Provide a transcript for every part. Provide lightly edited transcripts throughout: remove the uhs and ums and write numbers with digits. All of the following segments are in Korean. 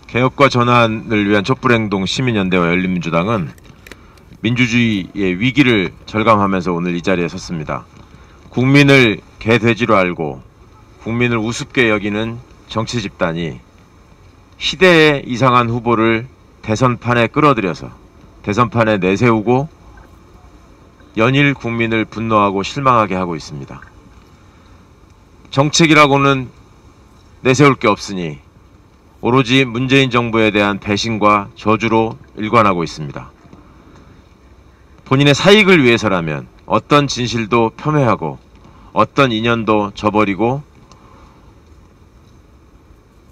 개혁과 전환을 위한 촛불행동 시민연대와 열린민주당은 민주주의의 위기를 절감하면서 오늘 이 자리에 섰습니다. 국민을 개돼지로 알고 국민을 우습게 여기는 정치 집단이 희대의 이상한 후보를 대선판에 끌어들여서 대선판에 내세우고 연일 국민을 분노하고 실망하게 하고 있습니다. 정책이라고는 내세울 게 없으니 오로지 문재인 정부에 대한 배신과 저주로 일관하고 있습니다. 본인의 사익을 위해서라면 어떤 진실도 폄훼하고 어떤 인연도 저버리고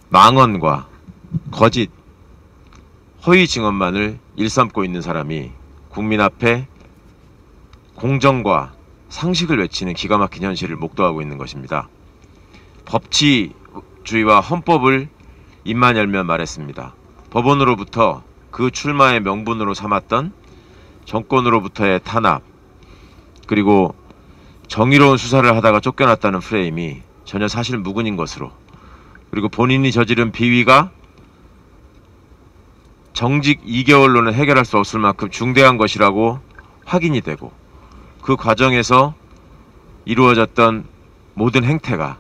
망언과 거짓, 허위 증언만을 일삼고 있는 사람이 국민 앞에 공정과 상식을 외치는 기가 막힌 현실을 목도하고 있는 것입니다. 법치주의와 헌법을 입만 열면 말했습니다. 법원으로부터 그 출마의 명분으로 삼았던 정권으로부터의 탄압, 그리고 정의로운 수사를 하다가 쫓겨났다는 프레임이 전혀 사실 무근인 것으로, 그리고 본인이 저지른 비위가 정직 2개월로는 해결할 수 없을 만큼 중대한 것이라고 확인이 되고 그 과정에서 이루어졌던 모든 행태가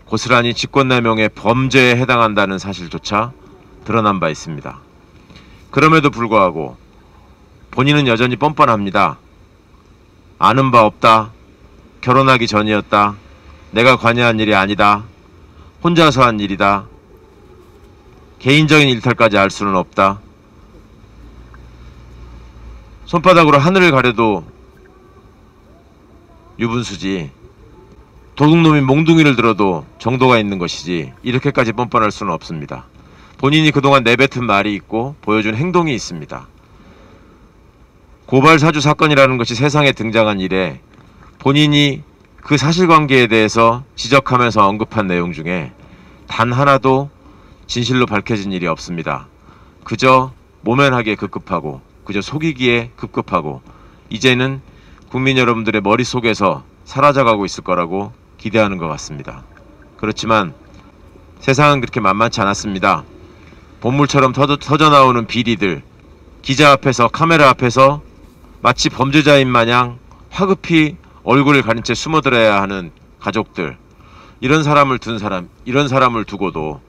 고스란히 직권남용의 범죄에 해당한다는 사실조차 드러난 바 있습니다. 그럼에도 불구하고 본인은 여전히 뻔뻔합니다. 아는 바 없다. 결혼하기 전이었다. 내가 관여한 일이 아니다. 혼자서 한 일이다. 개인적인 일탈까지 알 수는 없다. 손바닥으로 하늘을 가려도 유분수지, 도둑놈이 몽둥이를 들어도 정도가 있는 것이지 이렇게까지 뻔뻔할 수는 없습니다. 본인이 그동안 내뱉은 말이 있고 보여준 행동이 있습니다. 고발사주 사건이라는 것이 세상에 등장한 이래 본인이 그 사실관계에 대해서 지적하면서 언급한 내용 중에 단 하나도 진실로 밝혀진 일이 없습니다. 그저 모면하기에 급급하고 그저 속이기에 급급하고 이제는 국민 여러분들의 머릿속에서 사라져가고 있을 거라고 기대하는 것 같습니다. 그렇지만 세상은 그렇게 만만치 않았습니다. 본물처럼 터져나오는 비리들, 기자 앞에서, 카메라 앞에서 마치 범죄자인 마냥 화급히 얼굴을 가린 채 숨어들어야 하는 가족들, 이런 사람을 두고도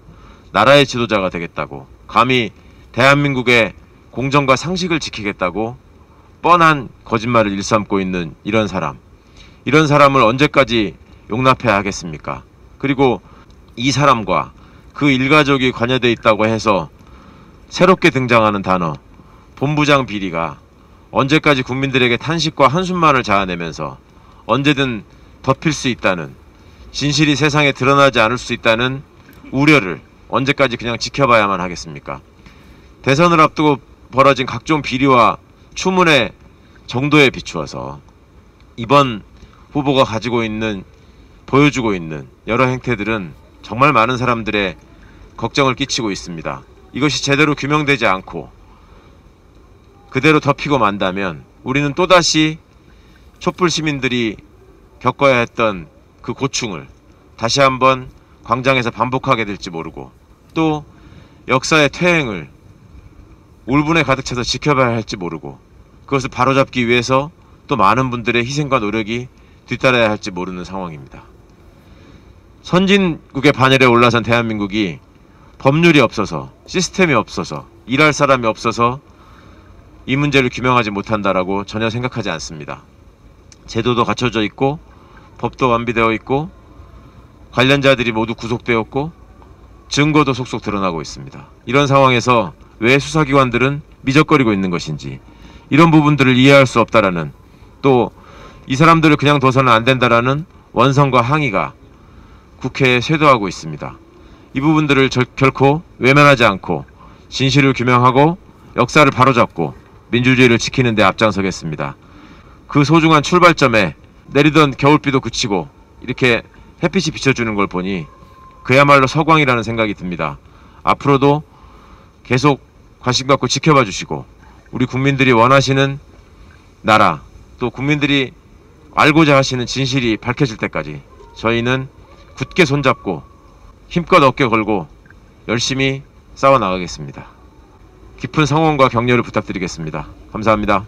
나라의 지도자가 되겠다고, 감히 대한민국의 공정과 상식을 지키겠다고 뻔한 거짓말을 일삼고 있는 이런 사람을 언제까지 용납해야 하겠습니까? 그리고 이 사람과 그 일가족이 관여되어 있다고 해서 새롭게 등장하는 단어 본부장 비리가 언제까지 국민들에게 탄식과 한숨만을 자아내면서 언제든 덮일 수 있다는, 진실이 세상에 드러나지 않을 수 있다는 우려를 언제까지 그냥 지켜봐야만 하겠습니까? 대선을 앞두고 벌어진 각종 비리와 추문의 정도에 비추어서 이번 후보가 보여주고 있는 여러 행태들은 정말 많은 사람들의 걱정을 끼치고 있습니다. 이것이 제대로 규명되지 않고 그대로 덮이고 만다면 우리는 또다시 촛불 시민들이 겪어야 했던 그 고충을 다시 한번 광장에서 반복하게 될지 모르고, 또 역사의 퇴행을 울분에 가득 차서 지켜봐야 할지 모르고, 그것을 바로잡기 위해서 또 많은 분들의 희생과 노력이 뒤따라야 할지 모르는 상황입니다. 선진국의 반열에 올라선 대한민국이 법률이 없어서, 시스템이 없어서, 일할 사람이 없어서 이 문제를 규명하지 못한다라고 전혀 생각하지 않습니다. 제도도 갖춰져 있고 법도 완비되어 있고 관련자들이 모두 구속되었고 증거도 속속 드러나고 있습니다. 이런 상황에서 왜 수사기관들은 미적거리고 있는 것인지, 이런 부분들을 이해할 수 없다라는, 또 이 사람들을 그냥 둬서는 안 된다라는 원성과 항의가 국회에 쇄도하고 있습니다. 이 부분들을 결코 외면하지 않고 진실을 규명하고 역사를 바로잡고 민주주의를 지키는 데 앞장서겠습니다. 그 소중한 출발점에 내리던 겨울비도 그치고 이렇게 햇빛이 비춰주는 걸 보니 그야말로 서광이라는 생각이 듭니다. 앞으로도 계속 관심 갖고 지켜봐 주시고 우리 국민들이 원하시는 나라, 또 국민들이 알고자 하시는 진실이 밝혀질 때까지 저희는 굳게 손잡고 힘껏 어깨 걸고 열심히 싸워나가겠습니다. 깊은 성원과 격려를 부탁드리겠습니다. 감사합니다.